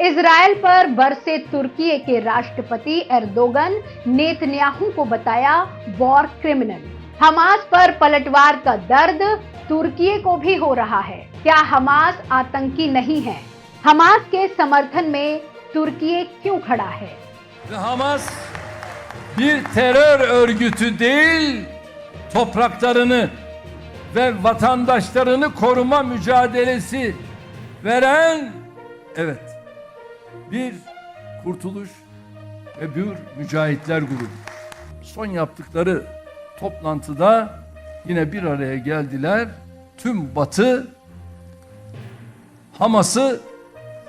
Israel पर बरसे तुर्की के राष्ट्रपति एर्दोगन नेतन्याहू को बताया वॉर क्रिमिनल। हमास पर पलटवार का दर्द तुर्की को भी हो रहा है। क्या हमास आतंकी नहीं है? हमास के समर्थन में तुर्की क्यों खड़ा है? Hamas bir terör örgütü değil, topraklarını ve vatandaşlarını koruma mücadelesi veren, evet, bir kurtuluş ve bir mücahitler grubu. Son yaptıkları toplantıda yine bir araya geldiler. Tüm Batı Hamas'ı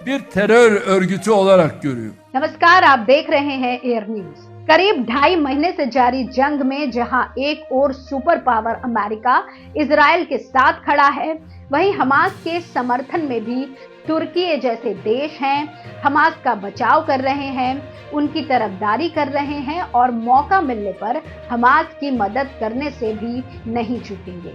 bir terör örgütü olarak görüyor. नमस्कार, आप देख रहे हैं air news. करीब 2.5 महीने से जारी जंग में जहां एक और सुपर पावर अमेरिका इजरायल के साथ खड़ा है, वहीं हमास के समर्थन में भी तुर्की जैसे देश हैं, हमास का बचाव कर रहे हैं, उनकी तरफदारी कर रहे हैं और मौका मिलने पर हमास की मदद करने से भी नहीं चूकेंगे।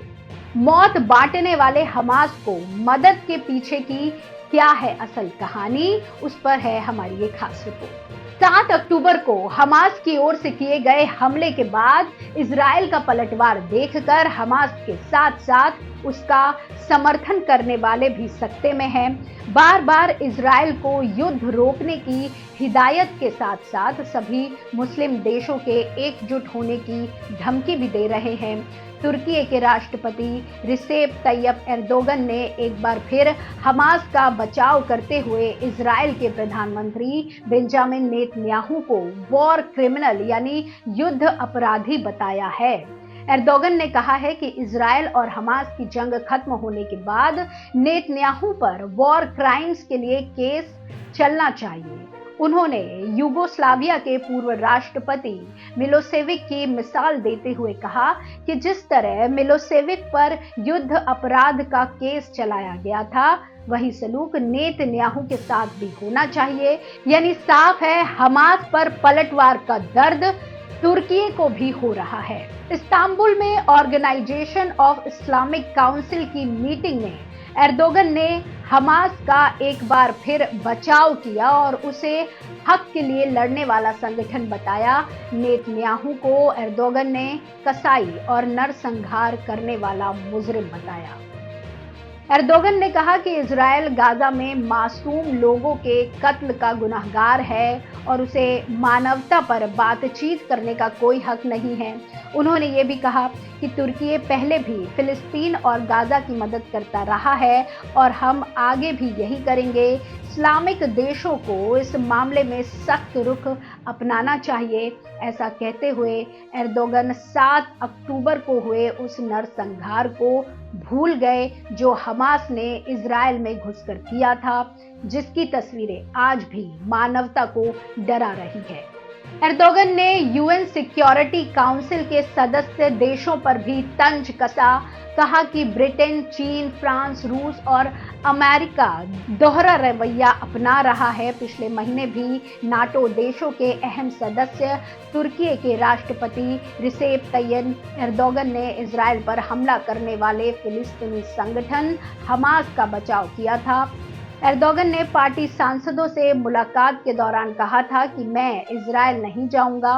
मौत बांटने वाले हमास को मदद के पीछे की क्या है असल कहानी, उस पर है हमारी ये खास रिपोर्ट। 7 अक्टूबर को हमास की ओर से किए गए हमले के बाद इजरायल का पलटवार देखकर हमास के साथ साथ उसका समर्थन करने वाले भी सकते में हैं। बार बार इजरायल को युद्ध रोकने की हिदायत के साथ साथ सभी मुस्लिम देशों के एकजुट होने की धमकी भी दे रहे हैं। तुर्की के राष्ट्रपति रिसेप तैयब एर्दोगन ने एक बार फिर हमास का बचाव करते हुए इजरायल के प्रधानमंत्री बेंजामिन नेतन्याहू को वॉर क्रिमिनल यानी युद्ध अपराधी बताया है। एर्दोगन ने कहा है कि इजरायल और हमास की जंग खत्म होने के बाद नेतन्याहू पर वॉर क्राइम्स के लिए केस चलना चाहिए। उन्होंने यूगोस्लाविया के पूर्व राष्ट्रपति मिलोसेविक की मिसाल देते हुए कहा कि जिस तरह मिलोसेविक पर युद्ध अपराध का केस चलाया गया था, वही सलूक नेतन्याहू के साथ भी होना चाहिए। यानी साफ है, हमास पर पलटवार का दर्द तुर्की को भी हो रहा है। इस्तांबुल में ऑर्गेनाइजेशन ऑफ इस्लामिक काउंसिल की मीटिंग में एर्दोगन ने हमास का एक बार फिर बचाव किया और उसे हक के लिए लड़ने वाला संगठन बताया। नेतन्याहू को एर्दोगन ने कसाई और नरसंहार करने वाला मुजरिम बताया। एर्दोगन ने कहा कि इजरायल गाजा में मासूम लोगों के कत्ल का गुनहगार है और उसे मानवता पर बातचीत करने का कोई हक नहीं है। उन्होंने ये भी कहा कि तुर्की पहले भी फिलिस्तीन और गाजा की मदद करता रहा है और हम आगे भी यही करेंगे। इस्लामिक देशों को इस मामले में सख्त रुख अपनाना चाहिए। ऐसा कहते हुए एर्दोगन 7 अक्टूबर को हुए उस नरसंहार को भूल गए जो हमास ने इजरायल में घुसकर किया था, जिसकी तस्वीरें आज भी मानवता को डरा रही है। एर्दोगन ने यूएन सिक्योरिटी काउंसिल के सदस्य देशों पर भी तंज कसा। कहा कि ब्रिटेन, चीन, फ्रांस, रूस और अमेरिका दोहरा रवैया अपना रहा है। पिछले महीने भी नाटो देशों के अहम सदस्य तुर्की के राष्ट्रपति रिसेप तैयब एर्दोगन ने इजरायल पर हमला करने वाले फिलिस्तीनी संगठन हमास का बचाव किया था। एर्दोगन ने पार्टी सांसदों से मुलाकात के दौरान कहा था कि मैं इजरायल नहीं जाऊंगा।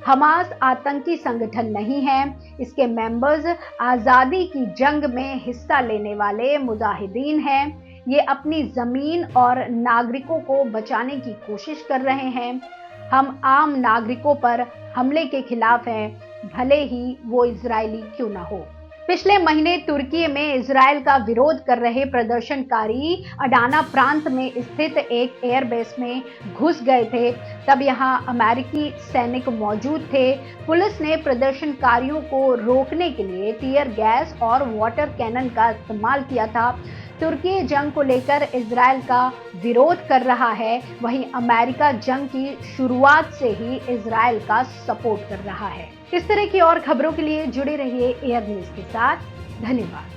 हमास आतंकी संगठन नहीं है, इसके मेंबर्स आजादी की जंग में हिस्सा लेने वाले मुजाहिदीन हैं। ये अपनी जमीन और नागरिकों को बचाने की कोशिश कर रहे हैं। हम आम नागरिकों पर हमले के खिलाफ हैं, भले ही वो इजरायली क्यों ना हो। पिछले महीने तुर्की में इजरायल का विरोध कर रहे प्रदर्शनकारी अडाना प्रांत में स्थित एक एयरबेस में घुस गए थे। तब यहां अमेरिकी सैनिक मौजूद थे। पुलिस ने प्रदर्शनकारियों को रोकने के लिए टीयर गैस और वाटर कैनन का इस्तेमाल किया था। तुर्की जंग को लेकर इजरायल का विरोध कर रहा है, वहीं अमेरिका जंग की शुरुआत से ही इजरायल का सपोर्ट कर रहा है। इस तरह की और खबरों के लिए जुड़े रहिए एयर न्यूज के साथ। धन्यवाद।